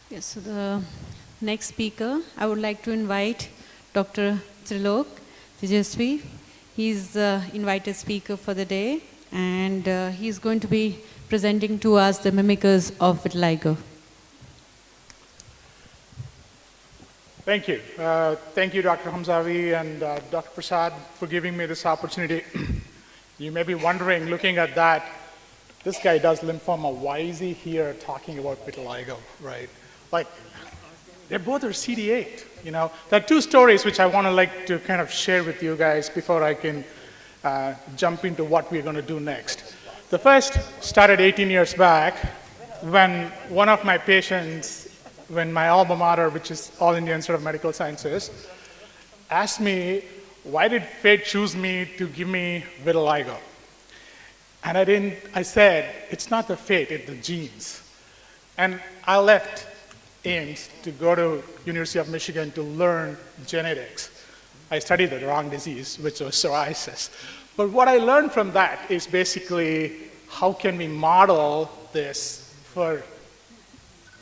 Yes, so the next speaker, I would like to invite Dr. Trilokraj Tejasvi. He's the invited speaker for the day, and he's going to be presenting to us the Mimickers of Vitiligo. Thank you. Thank you, Dr. Hamzavi and Dr. Prasad, for giving me this opportunity. You may be wondering, looking at that, this guy does lymphoma. Why is he here talking about vitiligo, right? Like, they both are CD8, you know? There are two stories which I want to kind of share with you guys before I can jump into what we're going to do next. The first started 18 years back when one of my patients, when my alma mater, which is All India Institute of Medical Sciences, asked me, why did fate choose me to give me vitiligo? And I said, it's not the fate, it's the genes. And I left Ames to go to University of Michigan to learn genetics. I studied the wrong disease, which was psoriasis. But what I learned from that is basically how can we model this for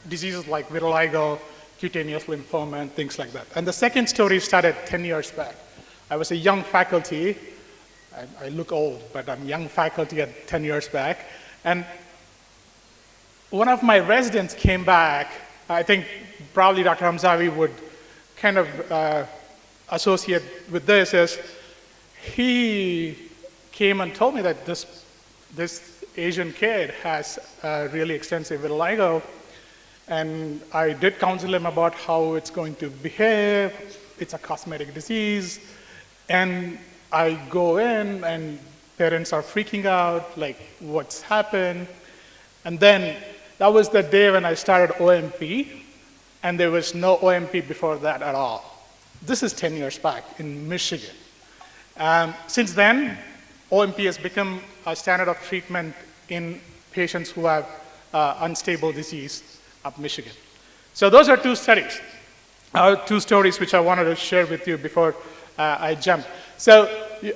diseases like vitiligo, cutaneous lymphoma, and things like that. And the second story started 10 years back. I was a young faculty. I look old, but I'm young faculty at 10 years back. And one of my residents came back. I think probably Dr. Hamzavi would kind of associate with this, as he came and told me that this Asian kid has really extensive vitiligo. And I did counsel him about how it's going to behave. It's a cosmetic disease. And I go in, and parents are freaking out, like, what's happened? And then that was the day when I started OMP, and there was no OMP before that at all. This is 10 years back in Michigan. Since then, OMP has become a standard of treatment in patients who have unstable disease of Michigan. So those are two studies, two stories which I wanted to share with you before I jump. So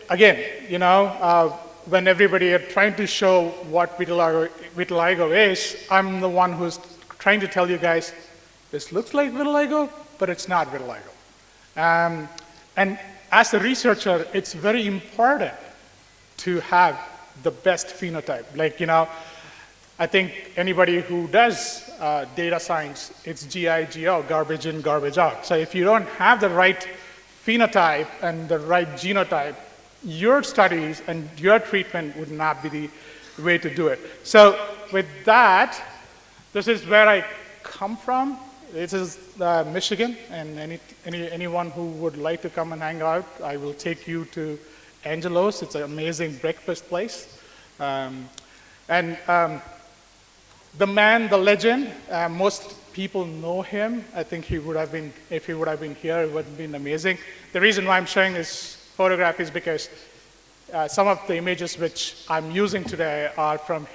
again, you know, when everybody are trying to show what vitiligo is, I'm the one who's trying to tell you guys, this looks like vitiligo, but it's not vitiligo. And as a researcher, it's very important to have the best phenotype. Like, you know, I think anybody who does data science, it's GI-GO, garbage in, garbage out. So if you don't have the right phenotype and the right genotype, your studies and your treatment would not be the way to do it. So with that, this is where I come from. This is Michigan, and anyone who would like to come and hang out, I will take you to Angelo's. It's an amazing breakfast place. The man, the legend, most people know him. I think he would have been, if he would have been here, it would have been amazing. The reason why I'm showing this photograph is because some of the images which I'm using today are from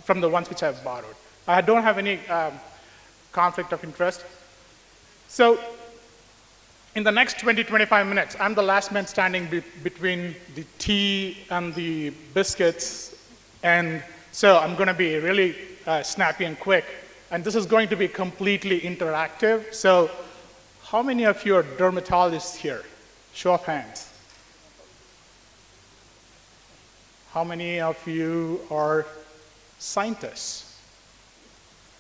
from the ones which I've borrowed. I don't have any conflict of interest. So in the next 20-25 minutes, I'm the last man standing between the tea and the biscuits, and so I'm going to be really snappy and quick. And this is going to be completely interactive. So how many of you are dermatologists here? Show of hands. How many of you are scientists?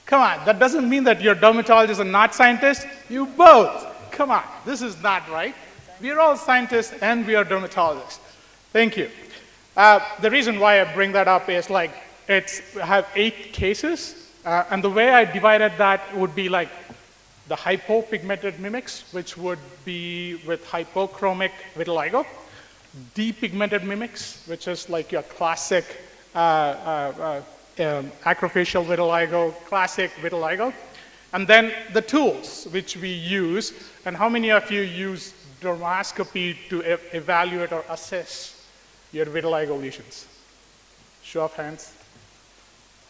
Come on, that doesn't mean that you're dermatologists and not scientists. You both. Come on, this is not right. We are all scientists and we are dermatologists. Thank you. The reason why I bring that up is like, I have 8 cases, and the way I divided that would be like the hypopigmented mimics, which would be with hypochromic vitiligo, depigmented mimics, which is like your classic acrofacial vitiligo, classic vitiligo, and then the tools which we use. And how many of you use dermoscopy to evaluate or assess your vitiligo lesions? Show of hands.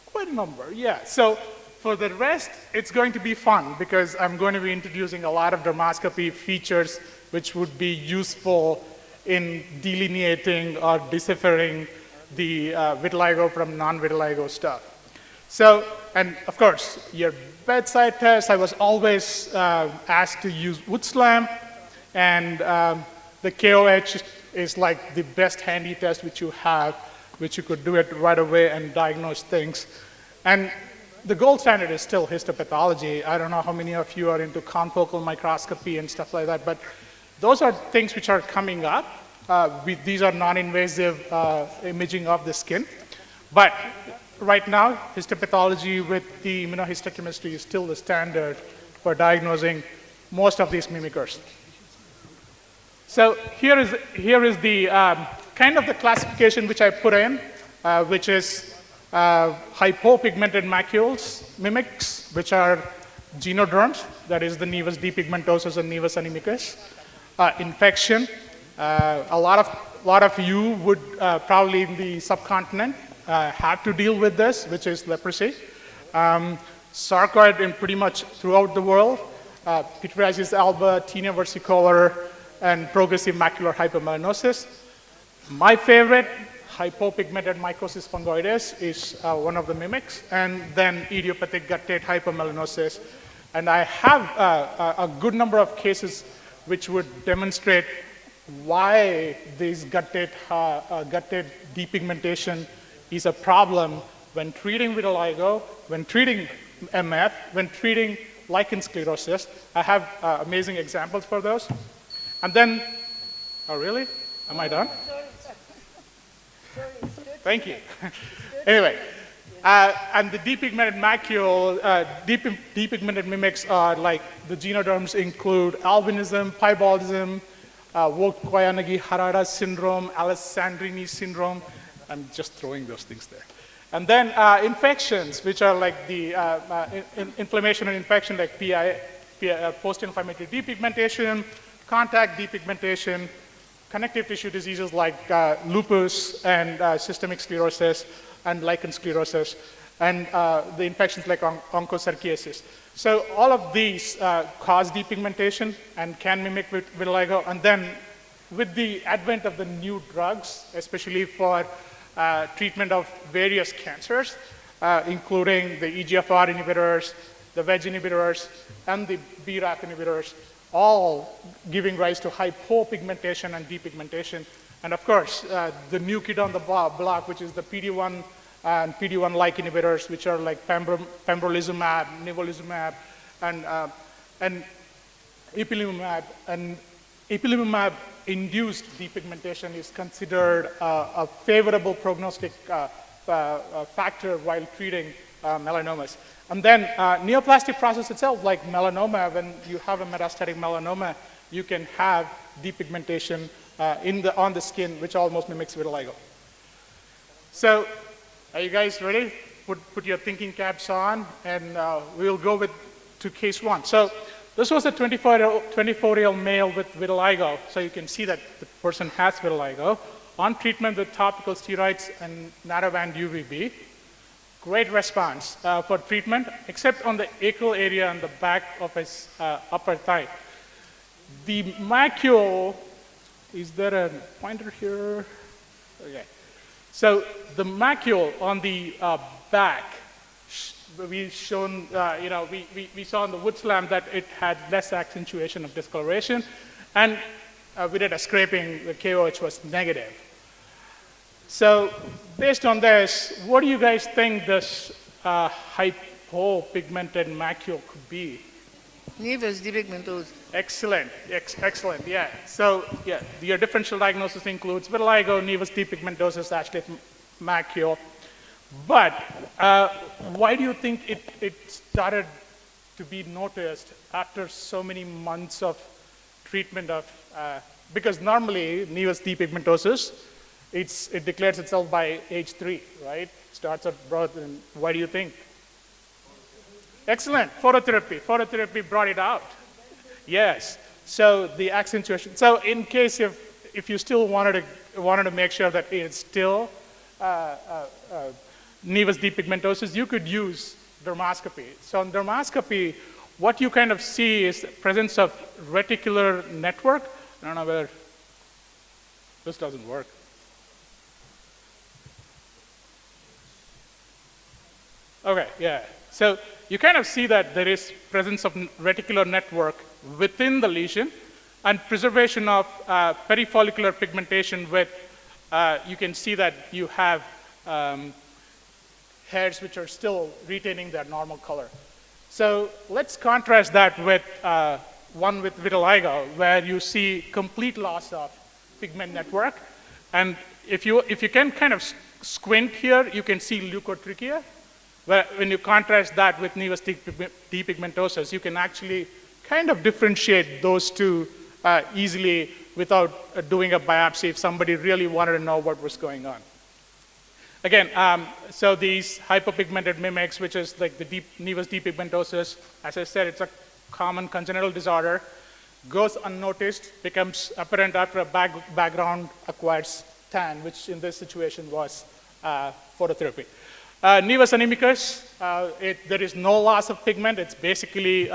Quite a number, yeah. So for the rest, it's going to be fun because I'm going to be introducing a lot of dermoscopy features which would be useful in delineating or deciphering the vitiligo from non-vitiligo stuff. So, and of course, your bedside test, I was always asked to use wood slam, and the KOH is like the best handy test which you have, which you could do it right away and diagnose things. And the gold standard is still histopathology. I don't know how many of you are into confocal microscopy and stuff like that, but those are things which are coming up. These are non-invasive imaging of the skin. But right now, histopathology with the immunohistochemistry is still the standard for diagnosing most of these mimickers. So here is the kind of the classification which I put in, which is hypopigmented macules, mimics, which are genoderms, that is the nevus depigmentosus and nevus animicus. Infection, a lot of you would probably in the subcontinent have to deal with this, which is leprosy. Sarcoid in pretty much throughout the world, pityriasis alba, tinea versicolor, and progressive macular hypomelanosis. My favorite, hypopigmented mycosis fungoides, is one of the mimics, and then idiopathic guttate hypomelanosis. And I have a good number of cases which would demonstrate why this guttate depigmentation is a problem when treating vitiligo, when treating MF, when treating lichen sclerosis. I have amazing examples for those. And then, oh really? Am I done? Thank you. Anyway, and the depigmented macule, depigmented mimics are like the genoderms include albinism, piebaldism, Vogt-Koyanagi-Harada syndrome, Alessandrini syndrome. I'm just throwing those things there. And then infections, which are like the inflammation and infection, like post-inflammatory depigmentation, contact depigmentation, connective tissue diseases like lupus and systemic sclerosis and lichen sclerosis, and the infections like onchocerciasis. So all of these cause depigmentation and can mimic vitiligo. And then with the advent of the new drugs, especially for treatment of various cancers, including the EGFR inhibitors, the VEG inhibitors, and the BRAF inhibitors, all giving rise to hypopigmentation and depigmentation. And of course, the new kid on the block, which is the PD-1 and PD-1-like inhibitors, which are like pembrolizumab, nivolumab, and ipilimumab. And ipilimumab-induced depigmentation is considered a favorable prognostic factor while treating melanomas. And then neoplastic process itself, like melanoma, when you have a metastatic melanoma, you can have depigmentation on the skin, which almost mimics vitiligo. So are you guys ready? Put your thinking caps on, and we'll go to case one. So this was a 24-year-old male with vitiligo. So you can see that the person has vitiligo on treatment with topical steroids and narrowband UVB. Great response for treatment, except on the acral area on the back of his upper thigh. The macule, is there a pointer here? Okay. So the macule on the back, we saw in the wood slam that it had less accentuation of discoloration, and we did a scraping, the KOH was negative. So based on this, what do you guys think this hypopigmented macule could be? Nevus depigmentosus. Excellent, excellent, yeah. So yeah, your differential diagnosis includes vitiligo, nevus depigmentosus, Ashleigh macule. But why do you think it started to be noticed after so many months of treatment of, because normally nevus depigmentosus, it declares itself by age 3, right? Starts at birth, and why do you think? Excellent, phototherapy. Phototherapy brought it out. Yes, so the accentuation. So in case if you still wanted to make sure that it's still nevus depigmentosus, you could use dermoscopy. So in dermoscopy, what you kind of see is the presence of reticular network. I don't know whether this doesn't work. Okay, yeah. So you kind of see that there is presence of reticular network within the lesion and preservation of perifollicular pigmentation with, you can see that you have hairs which are still retaining their normal color. So let's contrast that with one with vitiligo, where you see complete loss of pigment network. And if you can kind of squint here, you can see leukotrichia. Where when you contrast that with nevus depigmentosus, you can actually kind of differentiate those two easily without doing a biopsy if somebody really wanted to know what was going on. Again, so these hypopigmented mimics, which is like the nevus depigmentosus, as I said, it's a common congenital disorder, goes unnoticed, becomes apparent after a background acquires tan, which in this situation was phototherapy. Nevus animicus, there is no loss of pigment. It's basically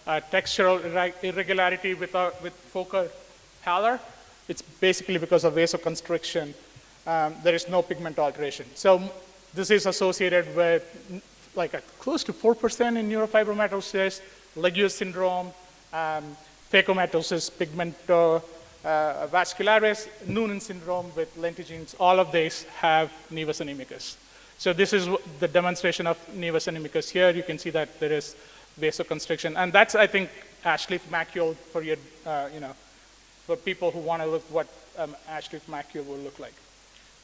textural irregularity with focal pallor. It's basically because of vasoconstriction. There is no pigment alteration. So this is associated with like close to 4% in neurofibromatosis, Leguez syndrome, phacomatosis pigmentovascularis, Noonan syndrome with lentigenes. All of these have nevus animicus. So this is the demonstration of nevus animicus here. You can see that there is vasoconstriction. And that's, I think, Ashleaf macule for your, for people who want to look what Ashleaf macule will look like.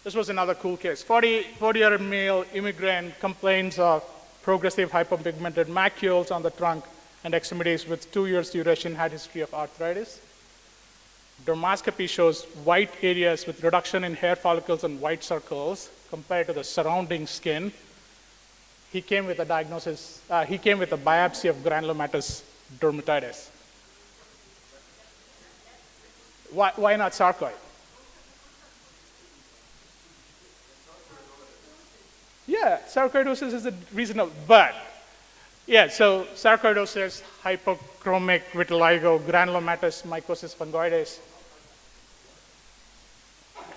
This was another cool case. 40-year male immigrant complains of progressive hypopigmented macules on the trunk and extremities with 2 years duration, had history of arthritis. Dermoscopy shows white areas with reduction in hair follicles and white circles compared to the surrounding skin. He came with a diagnosis, he came with a biopsy of granulomatous dermatitis. Why not sarcoid? Yeah, sarcoidosis is a reasonable, but yeah, so sarcoidosis, hypochromic vitiligo, granulomatous mycosis fungoides.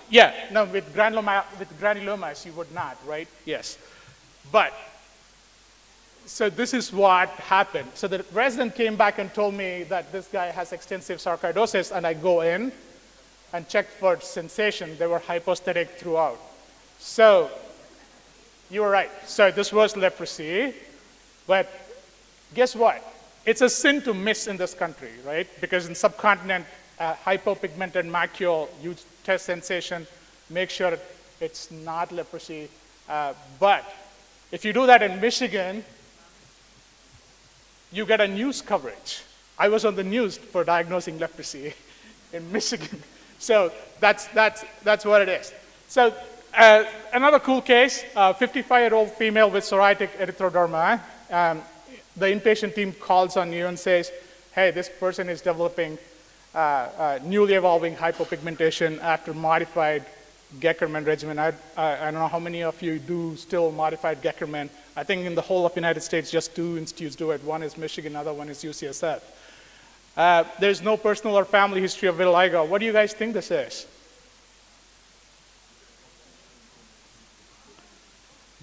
Yeah, no, with granulomas you would not, right? Yes. But, so this is what happened. So the resident came back and told me that this guy has extensive sarcoidosis, and I go in and check for sensation. They were hypostatic throughout. So, you were right. So this was leprosy, but guess what? It's a sin to miss in this country, right? Because in subcontinent, hypopigmented macule, you test sensation, make sure it's not leprosy. But if you do that in Michigan, you get a news coverage. I was on the news for diagnosing leprosy in Michigan. So that's what it is. So another cool case, 55-year-old female with psoriatic erythroderma. The inpatient team calls on you and says, hey, this person is developing newly evolving hypopigmentation after modified Geckerman regimen. I don't know how many of you do still modified Geckerman. I think in the whole of the United States, just 2 institutes do it. One is Michigan, other one is UCSF. There's no personal or family history of vitiligo. What do you guys think this is?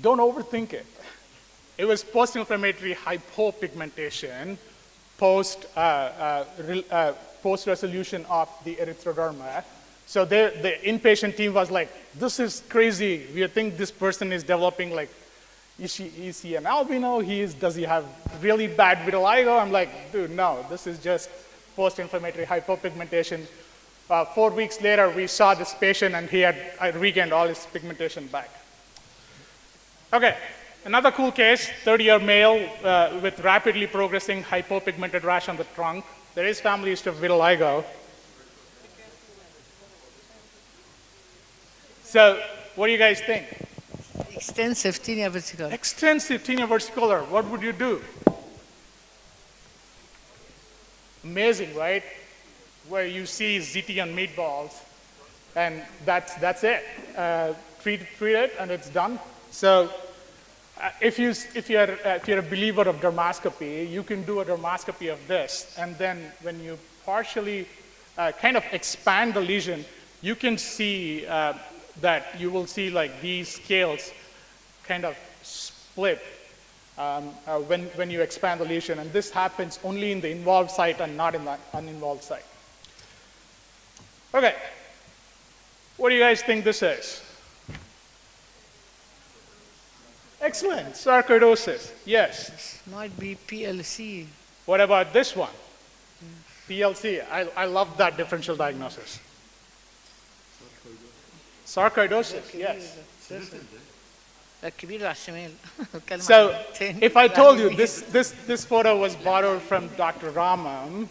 Don't overthink it. It was post-inflammatory hypopigmentation post-resolution of the erythroderma. So the inpatient team was like, this is crazy. We think this person is developing like, is he an albino? Does he have really bad vitiligo? I'm like, dude, no, this is just post-inflammatory hypopigmentation. 4 weeks later, we saw this patient and he had regained all his pigmentation back. Okay, another cool case, 30-year male with rapidly progressing hypopigmented rash on the trunk. There is family history of vitiligo. So, what do you guys think? Extensive tinea versicolor. Extensive tinea versicolor, what would you do? Amazing, right? Where you see ZT on meatballs, and that's it. Treat it, and it's done. So, if you're a believer of dermoscopy, you can do a dermoscopy of this, and then when you partially kind of expand the lesion, you can see that you will see like these scales kind of split when you expand the lesion, and this happens only in the involved site and not in the uninvolved site. Okay, what do you guys think this is? Excellent, sarcoidosis, yes. This might be PLC. What about this one? PLC, I love that differential diagnosis. Sarcoidosis, yes. So if I told you this photo was borrowed from Dr. Raman,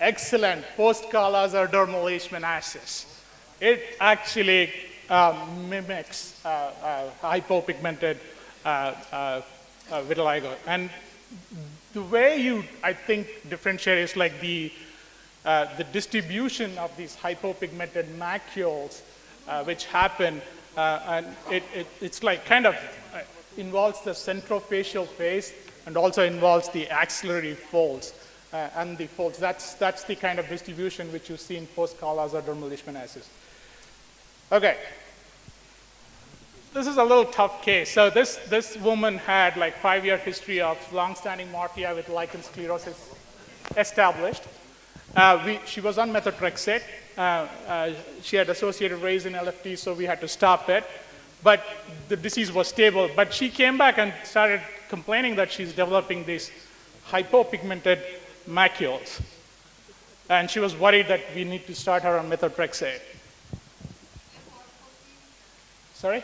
excellent post-Kala-Azar dermal leishmaniasis. It actually mimics hypopigmented vitiligo. And the way you, I think, differentiate is like the distribution of these hypopigmented macules which happen, and it's like kind of involves the centrofacial face and also involves the axillary folds and the folds. That's the kind of distribution which you see in post-Kala-Azar dermal leishmaniasis. Okay. This is a little tough case. So this woman had like 5-year history of long-standing morphia with lichen sclerosis established. She was on methotrexate. She had associated raise in LFT, so we had to stop it. But the disease was stable. But she came back and started complaining that she's developing these hypopigmented macules. And she was worried that we need to start her on methotrexate. Sorry?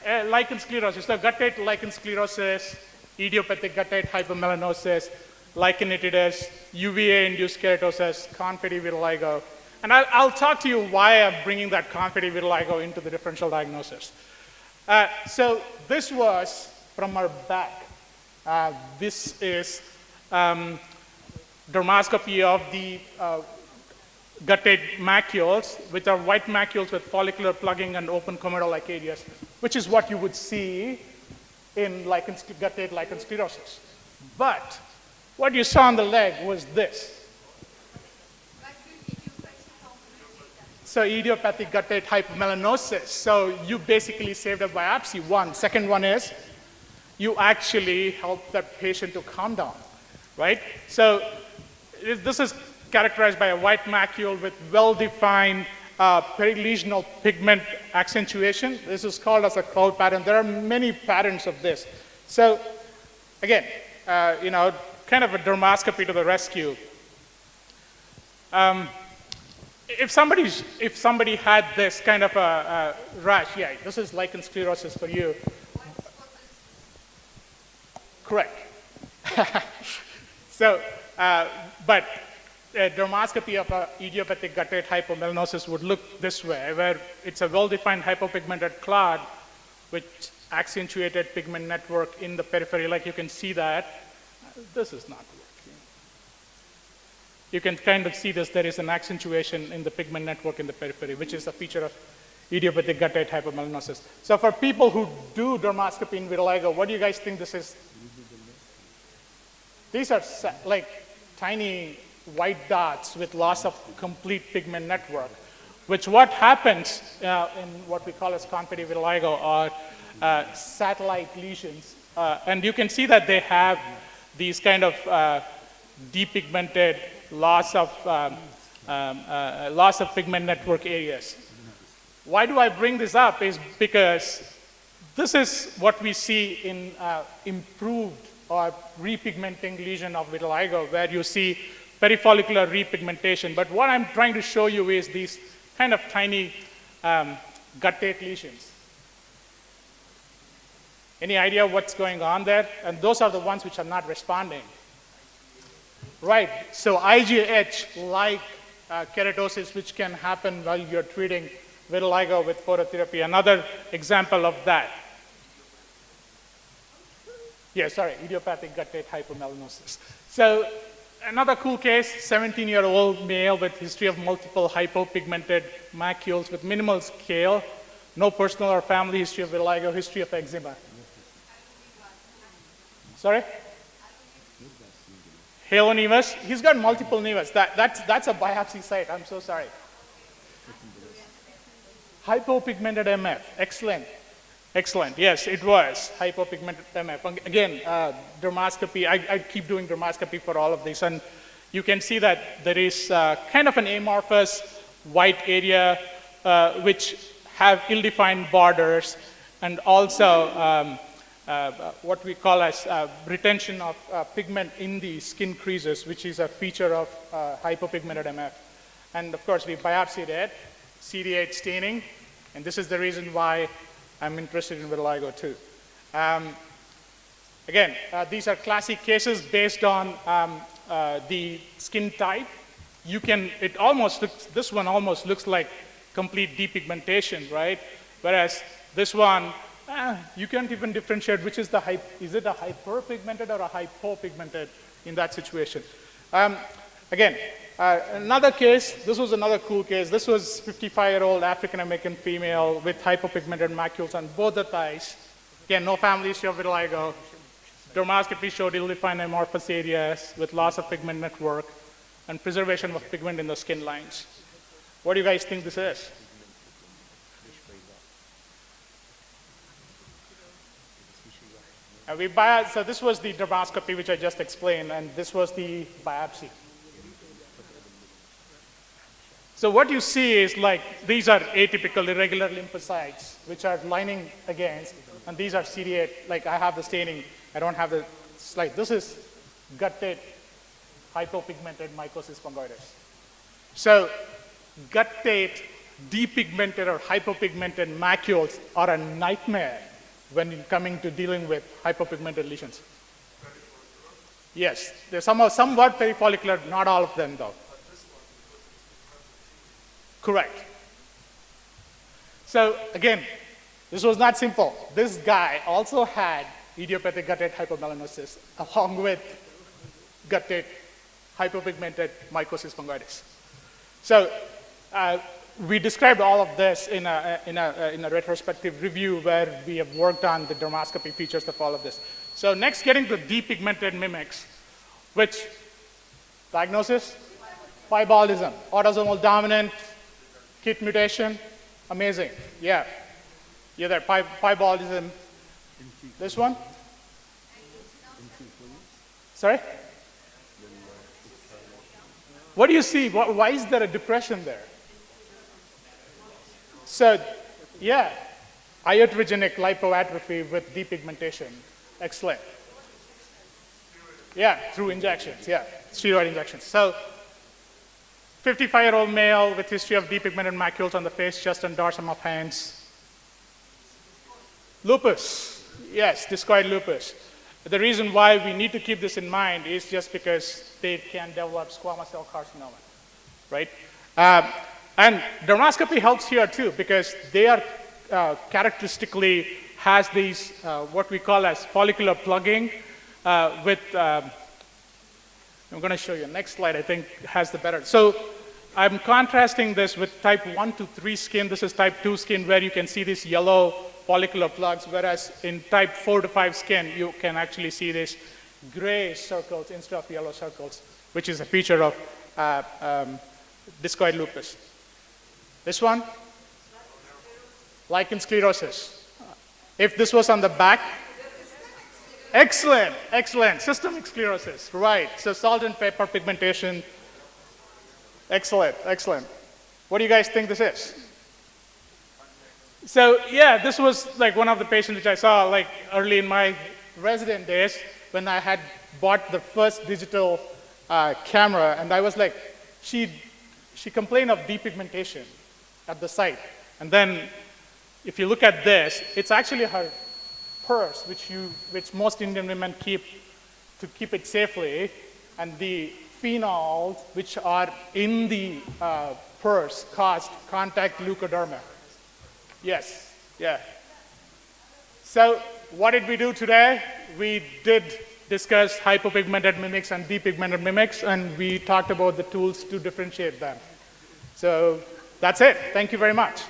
Lichen sclerosis, so guttate lichen sclerosis, idiopathic guttate hypomelanosis, lichen-nitidus, UVA-induced keratosis, confetti vitiligo. And I'll talk to you why I'm bringing that confetti vitiligo into the differential diagnosis. So this was from her back. This is dermoscopy of the guttate macules, which are white macules with follicular plugging and open comedal-like areas, which is what you would see in guttate lichen sclerosis. But what you saw on the leg was this. So idiopathic guttate hypomelanosis. So you basically saved a biopsy, one. Second one is you actually help that patient to calm down, right? So this is characterized by a white macule with well-defined perilesional pigment accentuation. This is called as a curl pattern. There are many patterns of this. So again, kind of a dermoscopy to the rescue. If somebody had this kind of a rash, yeah, this is lichen sclerosis for you. Correct. So, but a dermoscopy of a idiopathic guttate hypomelanosis would look this way, where it's a well-defined hypopigmented clot with accentuated pigment network in the periphery. Like you can see that. This is not working. You can kind of see this. There is an accentuation in the pigment network in the periphery, which is a feature of idiopathic guttate hypomelanosis. So for people who do dermoscopy in vitiligo, what do you guys think this is? These are like tiny white dots with loss of complete pigment network, which what happens in what we call as confetti vitiligo are satellite lesions. And you can see that they have these kind of depigmented loss of pigment network areas. Why do I bring this up is because this is what we see in improved or repigmenting lesion of vitiligo, where you see perifollicular repigmentation. But what I'm trying to show you is these kind of tiny guttate lesions. Any idea what's going on there? And those are the ones which are not responding. Right, so IGH-like keratosis, which can happen while you're treating vitiligo with phototherapy. Another example of that. Yeah, sorry, idiopathic guttate hypomelanosis. So another cool case, 17-year-old male with history of multiple hypopigmented macules with minimal scale, no personal or family history of vitiligo, history of eczema. Sorry? Halo nevus. He's got multiple nevus. That's a biopsy site. I'm so sorry. Hypopigmented MF. Excellent. Excellent. Yes, it was hypopigmented MF. Again, dermoscopy. I keep doing dermoscopy for all of these, and you can see that there is kind of an amorphous white area which have ill-defined borders, and also what we call as retention of pigment in the skin creases, which is a feature of hypopigmented MF. And of course, we biopsied it, CD8 staining, and this is the reason why I'm interested in vitiligo too. Again, these are classic cases based on the skin type. This one almost looks like complete depigmentation, right? Whereas this one, you can't even differentiate which is is it a hyperpigmented or a hypopigmented in that situation. Again, another case, this was another cool case. This was 55-year-old African-American female with hypopigmented macules on both the thighs. Again, no family history of vitiligo. Dermoscopy showed ill-defined amorphous areas with loss of pigment network and preservation of pigment in the skin lines. What do you guys think this is? So this was the dermoscopy, which I just explained, and this was the biopsy. So what you see is like, these are atypical irregular lymphocytes, which are lining against, and these are CD8, like I have the staining, I don't have the slide. This is gutted hypopigmented mycosis fungoides. So gutted, depigmented or hypopigmented macules are a nightmare when coming to dealing with hypopigmented lesions. Yes, they're somewhat perifollicular, not all of them though. Correct. So again, this was not simple. This guy also had idiopathic gutted hypomelanosis along with gutted hypopigmented mycosis fungoides. So we described all of this in a retrospective review where we have worked on the dermoscopy features of all of this. So next, getting to depigmented mimics, which diagnosis? Piebaldism, autosomal dominant, KIT mutation, amazing. Yeah, there, piebaldism. This one? Sorry? What do you see? Why is there a depression there? So, yeah, iatrogenic lipoatrophy with depigmentation. Excellent. Yeah, through injections, yeah, steroid injections. So, 55-year-old male with history of depigmented macules on the face, chest, and dorsum of hands. Lupus, yes, discoid lupus. The reason why we need to keep this in mind is just because they can develop squamous cell carcinoma, right? And dermoscopy helps here too because they are characteristically has these what we call as follicular plugging with I'm going to show you. Next slide, I think, has the better. So I'm contrasting this with type 1 to 3 skin. This is type 2 skin where you can see these yellow follicular plugs, whereas in type 4 to 5 skin, you can actually see these gray circles instead of yellow circles, which is a feature of discoid lupus. This one, lichen sclerosis. If this was on the back, excellent, excellent. Systemic sclerosis, right. So salt and pepper pigmentation. Excellent, excellent. What do you guys think this is? So yeah, this was like one of the patients which I saw like early in my resident days when I had bought the first digital camera, and I was like, she complained of depigmentation at the site. And then if you look at this, it's actually her purse, which most Indian women keep to keep it safely, and the phenols which are in the purse caused contact leukoderma. Yes, yeah. So what did we do today? We did discuss hypopigmented mimics and depigmented mimics, and we talked about the tools to differentiate them. So that's it. Thank you very much.